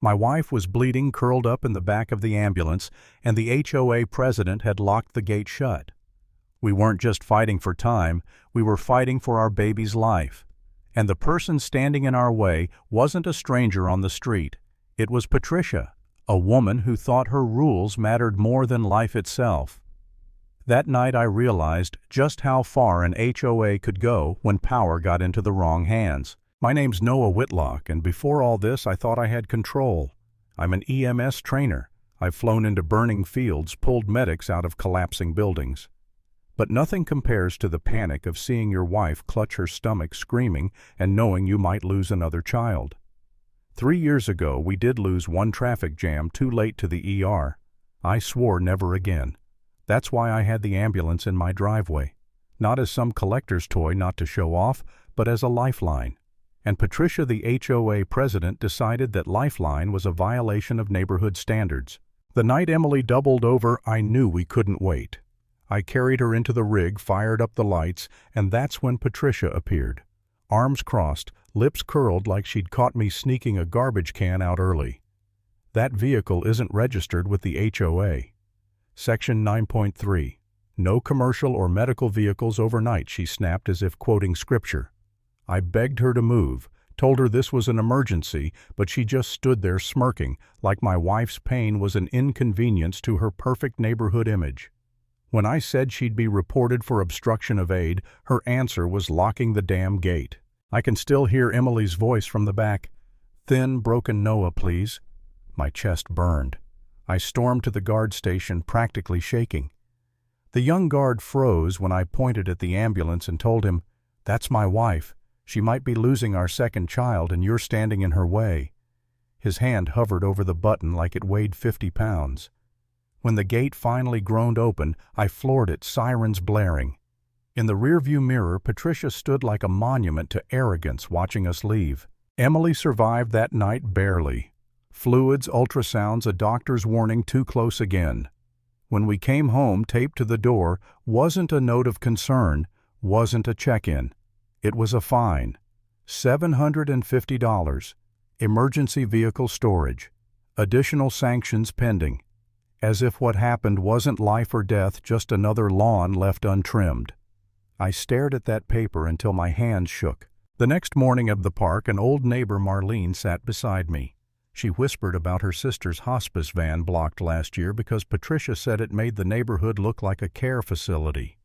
My wife was bleeding, curled up in the back of the ambulance, and the HOA president had locked the gate shut. We weren't just fighting for time, we were fighting for our baby's life. And the person standing in our way wasn't a stranger on the street. It was Patricia, a woman who thought her rules mattered more than life itself. That night I realized just how far an HOA could go when power got into the wrong hands. My name's Noah Whitlock, and before all this I thought I had control. I'm an EMS trainer. I've flown into burning fields, pulled medics out of collapsing buildings. But nothing compares to the panic of seeing your wife clutch her stomach screaming and knowing you might lose another child. 3 years ago we did lose one traffic jam too late to the ER. I swore never again. That's why I had the ambulance in my driveway. Not as some collector's toy not to show off, but as a lifeline. And Patricia, the HOA president, decided that Lifeline was a violation of neighborhood standards. The night Emily doubled over, I knew we couldn't wait. I carried her into the rig, fired up the lights, and that's when Patricia appeared. Arms crossed, lips curled like she'd caught me sneaking a garbage can out early. That vehicle isn't registered with the HOA. Section 9.3. No commercial or medical vehicles overnight, she snapped as if quoting scripture. I begged her to move, told her this was an emergency, but she just stood there smirking, like my wife's pain was an inconvenience to her perfect neighborhood image. When I said she'd be reported for obstruction of aid, her answer was locking the damn gate. I can still hear Emily's voice from the back. Thin, broken Noah, please. My chest burned. I stormed to the guard station, practically shaking. The young guard froze when I pointed at the ambulance and told him, "That's my wife. She might be losing our second child and you're standing in her way." His hand hovered over the button like it weighed 50 pounds. When the gate finally groaned open, I floored it, sirens blaring. In the rearview mirror, Patricia stood like a monument to arrogance watching us leave. Emily survived that night barely. Fluids, ultrasounds, a doctor's warning, too close again. When we came home, taped to the door, wasn't a note of concern, wasn't a check-in. It was a fine. $750. Emergency vehicle storage. Additional sanctions pending. As if what happened wasn't life or death, just another lawn left untrimmed. I stared at that paper until my hands shook. The next morning at the park, an old neighbor, Marlene, sat beside me. She whispered about her sister's hospice van blocked last year because Patricia said it made the neighborhood look like a care facility.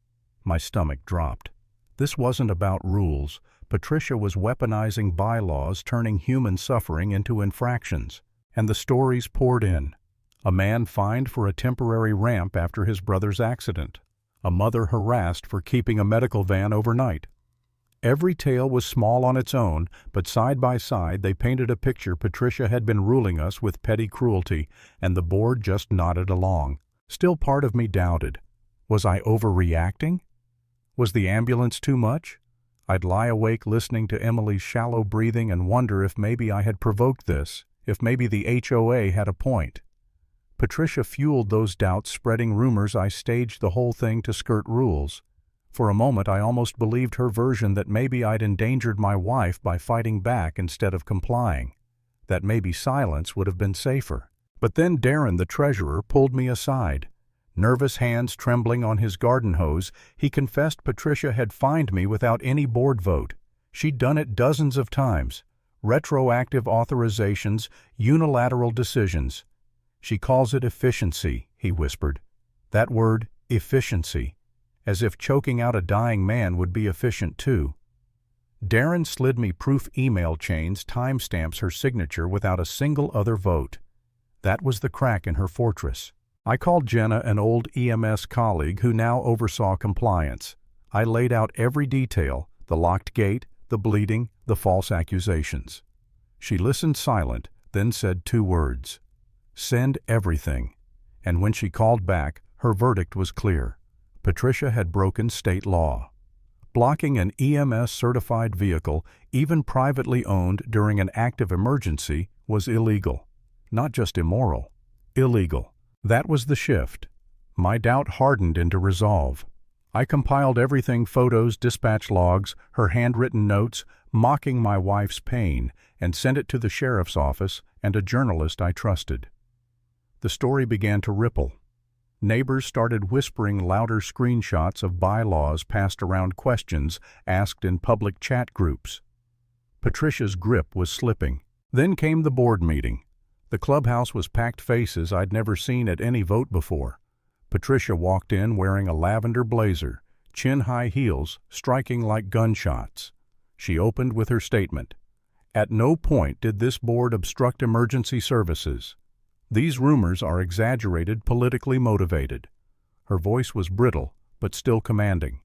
My stomach dropped. This wasn't about rules. Patricia was weaponizing bylaws, turning human suffering into infractions. And the stories poured in. A man fined for a temporary ramp after his brother's accident. A mother harassed for keeping a medical van overnight. Every tale was small on its own, but side by side they painted a picture Patricia had been ruling us with petty cruelty, and the board just nodded along. Still part of me doubted. Was I overreacting? Was the ambulance too much? I'd lie awake listening to Emily's shallow breathing and wonder if maybe I had provoked this, if maybe the HOA had a point. Patricia fueled those doubts, spreading rumors I staged the whole thing to skirt rules. For a moment I almost believed her version that maybe I'd endangered my wife by fighting back instead of complying. That maybe silence would have been safer. But then Darren, the treasurer, pulled me aside. Nervous hands trembling on his garden hose, he confessed Patricia had fined me without any board vote. She'd done it dozens of times. Retroactive authorizations, unilateral decisions. She calls it efficiency, he whispered. That word, efficiency. As if choking out a dying man would be efficient too. Darren slid me proof email chains, timestamps her signature without a single other vote. That was the crack in her fortress. I called Jenna, an old EMS colleague who now oversaw compliance. I laid out every detail, the locked gate, the bleeding, the false accusations. She listened silent, then said 2 words. Send everything. And when she called back, her verdict was clear. Patricia had broken state law. Blocking an EMS-certified vehicle, even privately owned during an active emergency, was illegal. Not just immoral, illegal. That was the shift. My doubt hardened into resolve. I compiled everything, photos, dispatch logs, her handwritten notes, mocking my wife's pain, and sent it to the sheriff's office and a journalist I trusted. The story began to ripple. Neighbors started whispering louder screenshots of bylaws passed around, questions asked in public chat groups. Patricia's grip was slipping. Then came the board meeting. The clubhouse was packed, faces I'd never seen at any vote before. Patricia walked in wearing a lavender blazer, chin-high heels striking like gunshots. She opened with her statement. At no point did this board obstruct emergency services. These rumors are exaggerated, politically motivated. Her voice was brittle, but still commanding.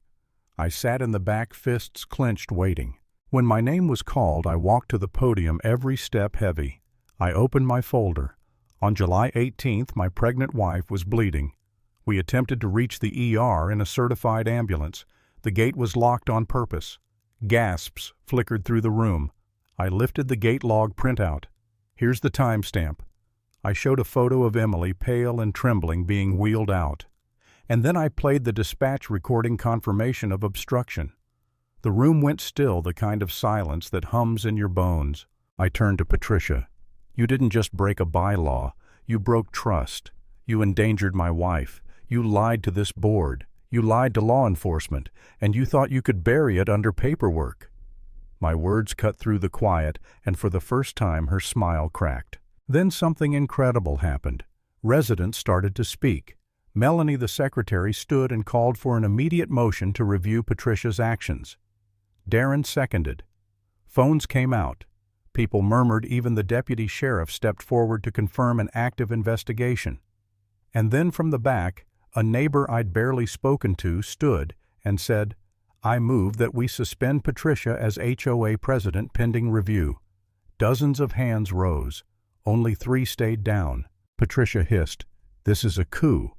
I sat in the back, fists clenched, waiting. When my name was called, I walked to the podium, every step heavy. I opened my folder. On July 18th, my pregnant wife was bleeding. We attempted to reach the ER in a certified ambulance. The gate was locked on purpose. Gasps flickered through the room. I lifted the gate log printout. Here's the timestamp. I showed a photo of Emily, pale and trembling, being wheeled out. And then I played the dispatch recording, confirmation of obstruction. The room went still, the kind of silence that hums in your bones. I turned to Patricia. You didn't just break a bylaw. You broke trust. You endangered my wife. You lied to this board. You lied to law enforcement. And you thought you could bury it under paperwork. My words cut through the quiet, and for the first time her smile cracked. Then something incredible happened. Residents started to speak. Melanie, the secretary, stood and called for an immediate motion to review Patricia's actions. Darren seconded. Phones came out. People murmured. Even the deputy sheriff stepped forward to confirm an active investigation. And then from the back, a neighbor I'd barely spoken to stood and said, I move that we suspend Patricia as HOA president pending review. Dozens of hands rose. Only 3 stayed down. Patricia hissed, This is a coup.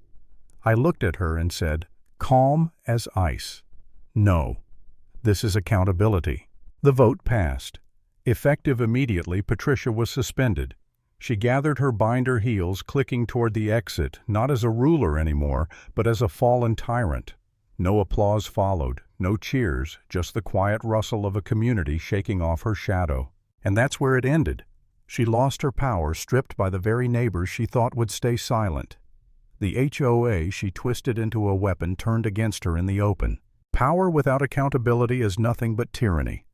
I looked at her and said, calm as ice, No, this is accountability. The vote passed. Effective immediately, Patricia was suspended. She gathered her binder heels, clicking toward the exit, not as a ruler anymore, but as a fallen tyrant. No applause followed, no cheers, just the quiet rustle of a community shaking off her shadow. And that's where it ended. She lost her power, stripped by the very neighbors she thought would stay silent. The HOA she twisted into a weapon turned against her in the open. Power without accountability is nothing but tyranny.